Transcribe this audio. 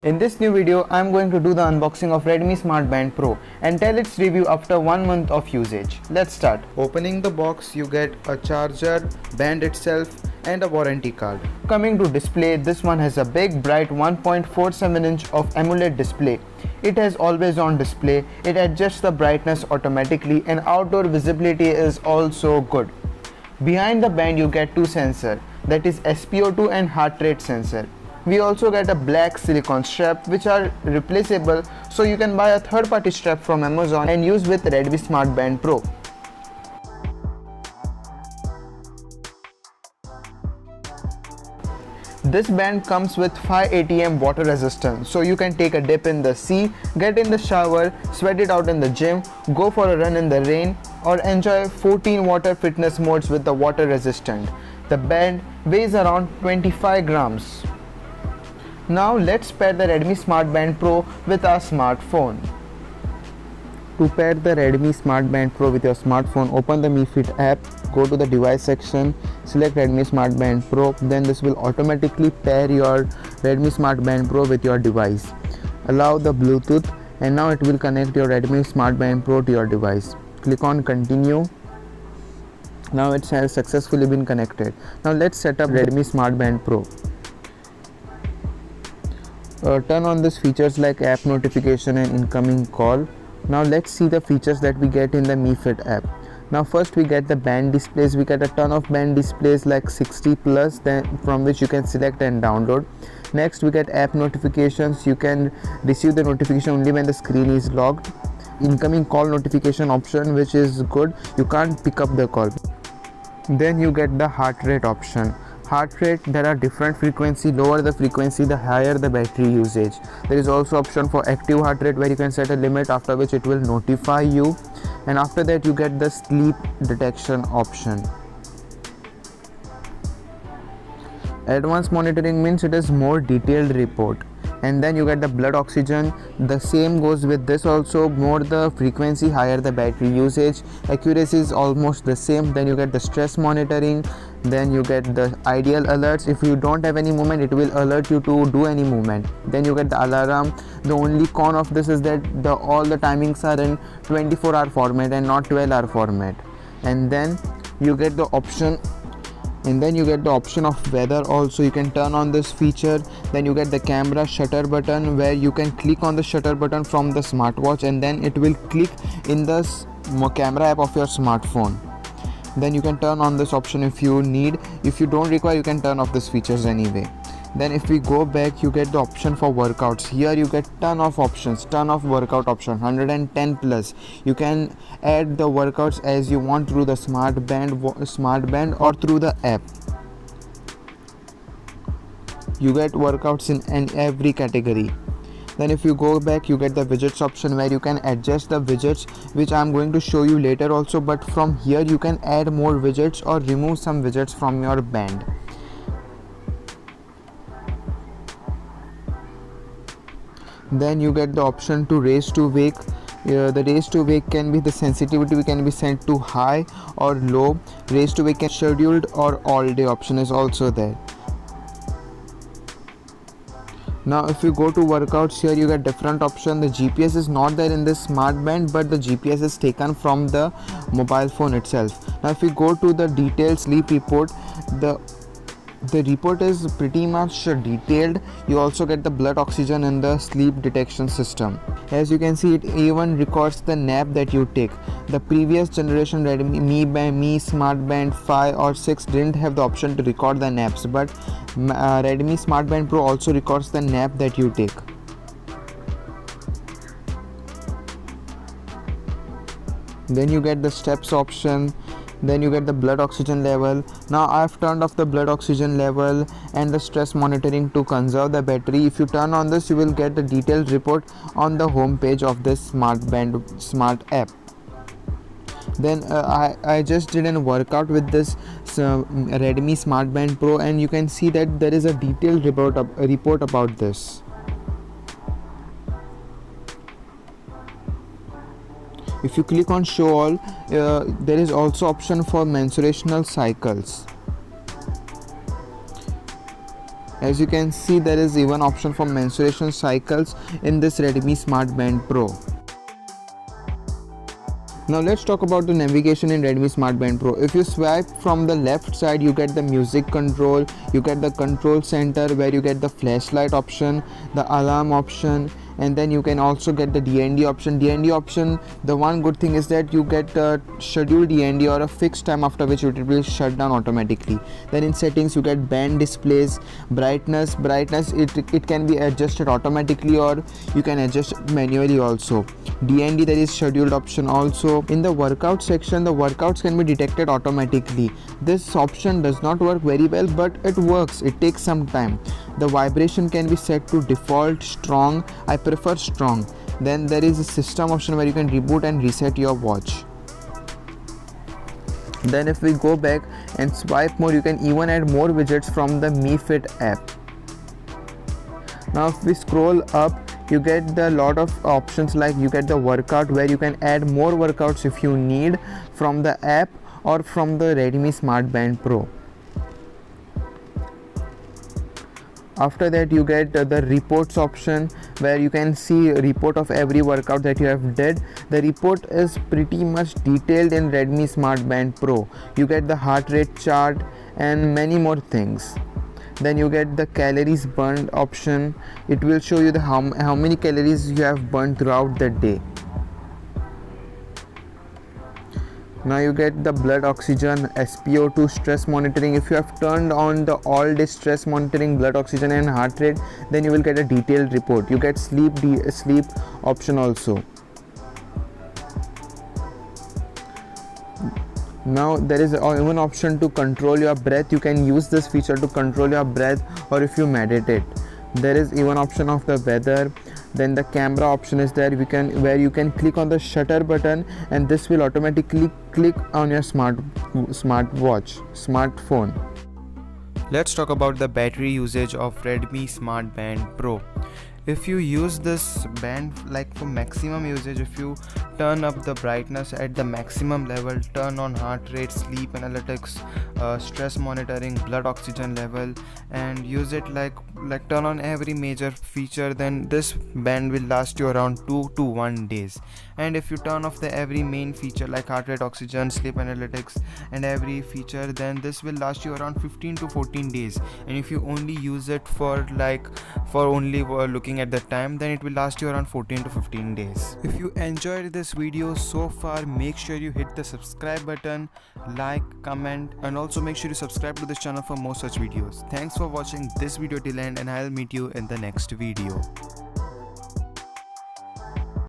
In this new video, I am going to do the unboxing of Redmi Smart Band Pro and tell its review after 1 month of usage. Let's start. Opening the box, you get a charger, band itself and a warranty card. Coming to display, this one has a big bright 1.47 inch of AMOLED display. It has always on display, it adjusts the brightness automatically and outdoor visibility is also good. Behind the band you get two sensors, that is SpO2 and heart rate sensor. We also get a black silicone strap which are replaceable, so you can buy a third-party strap from Amazon and use with Redmi Smart Band Pro. This band comes with 5 ATM water resistance, so you can take a dip in the sea, get in the shower, sweat it out in the gym, go for a run in the rain, or enjoy 14 water fitness modes with the water resistant. The band weighs around 25 grams. Now let's pair the Redmi Smart Band Pro with our smartphone. To pair the Redmi Smart Band Pro with your smartphone, open the Mi Fit app, go to the device section, select Redmi Smart Band Pro, then this will automatically pair your Redmi Smart Band Pro with your device. Allow the Bluetooth and now it will connect your Redmi Smart Band Pro to your device. Click on continue. Now it has successfully been connected. Now let's set up Redmi Smart Band Pro. Turn on these features like app notification and incoming call. Now let's see the features that we get in the Mi Fit app. Now first we get the band displays. We get a ton of band displays like 60 plus, then from which you can select and download. Next we get app notifications. You can receive the notification only when the screen is locked. Incoming call notification option, which is good, you can't pick up the call. Then you get the heart rate option. Heart rate, there are different frequency. Lower the frequency, the higher the battery usage. There is also option for active heart rate where you can set a limit, after which it will notify you, and after that you get the sleep detection option. Advanced monitoring means it is more detailed report. And then you get the blood oxygen. The same goes with this also. More the frequency, higher the battery usage. Accuracy is almost the same. Then you get the stress monitoring. Then you get the ideal alerts. If you don't have any movement, it will alert you to do any movement. Then you get the alarm. The only con of this is that all the timings are in 24-hour format and not 12-hour format. And then you get the option of weather also. You can turn on this feature. Then you get the camera shutter button where you can click on the shutter button from the smartwatch and then it will click in the camera app of your smartphone. Then you can turn on this option if you need. If you don't require, you can turn off these features anyway. Then if we go back, you get the option for workouts. Here you get ton of options, ton of workout option, 110 plus. You can add the workouts as you want through the smart band or through the app. You get workouts in every category. Then if you go back, you get the widgets option where you can adjust the widgets, which I am going to show you later also, but from here you can add more widgets or remove some widgets from your band. Then you get the option to raise to wake. The raise to wake can be the sensitivity can be set to high or low. Raise to wake can scheduled or all day option is also there. Now if you go to workouts, here you get different option. The GPS is not there in this smart band, but the GPS is taken from the mobile phone itself. Now if you go to the detailed sleep report, the report is pretty much detailed. You also get the blood oxygen in the sleep detection system. As you can see, it even records the nap that you take. The previous generation Redmi Mi Smart Band 5 or 6 didn't have the option to record the naps, but Redmi Smart Band Pro also records the nap that you take. Then you get the steps option. Then you get the blood oxygen level. Now I have turned off the blood oxygen level and the stress monitoring to conserve the battery. If you turn on this, you will get the detailed report on the home page of this smart app. Then I just did a workout with this Redmi Smart Band Pro and you can see that there is a detailed report about this. If you click on show all, there is also option for menstruational cycles. As you can see, there is even option for menstruation cycles in this Redmi Smart Band Pro. Now let's talk about the navigation in Redmi Smart Band Pro. If you swipe from the left side, you get the music control, you get the control center where you get the flashlight option, the alarm option, and then you can also get the DND option. DND option, the one good thing is that you get a scheduled DND or a fixed time after which it will shut down automatically. Then in settings you get band displays, brightness it can be adjusted automatically or you can adjust manually also. DND, there is scheduled option also. In the workout section, the workouts can be detected automatically. This option does not work very well, but it works. It takes some time. The vibration can be set to default strong. I prefer strong. Then there is a system option where you can reboot and reset your watch. Then if we go back and swipe more, you can even add more widgets from the Mi Fit app. Now if we scroll up, you get the lot of options, like you get the workout where you can add more workouts if you need from the app or from the Redmi Smart Band Pro. After that you get the reports option where you can see a report of every workout that you have did. The report is pretty much detailed in Redmi Smart Band Pro. You get the heart rate chart and many more things. Then you get the calories burned option. It will show you the how many calories you have burned throughout the day. Now you get the blood oxygen, SpO2, stress monitoring. If you have turned on the all day stress monitoring, blood oxygen and heart rate, then you will get a detailed report. You get sleep option also. Now there is even option to control your breath. You can use this feature to control your breath or if you meditate. There is even option of the weather. Then the camera option is there, where you can click on the shutter button and this will automatically click on your smartphone. Let's talk about the battery usage of Redmi Smart Band Pro. If you use this band like for maximum usage, if you turn up the brightness at the maximum level, turn on heart rate, sleep analytics, stress monitoring, blood oxygen level, and use it like turn on every major feature, then this band will last you around 2 to 1 days. And if you turn off the every main feature like heart rate, oxygen, sleep analytics and every feature, then this will last you around 15 to 14 days. And if you only use it for only looking at the time, then it will last you around 14 to 15 days. If you enjoyed this video so far, make sure you hit the subscribe button, like, comment, and also make sure you subscribe to this channel for more such videos. Thanks for watching this video till end, and I'll meet you in the next video.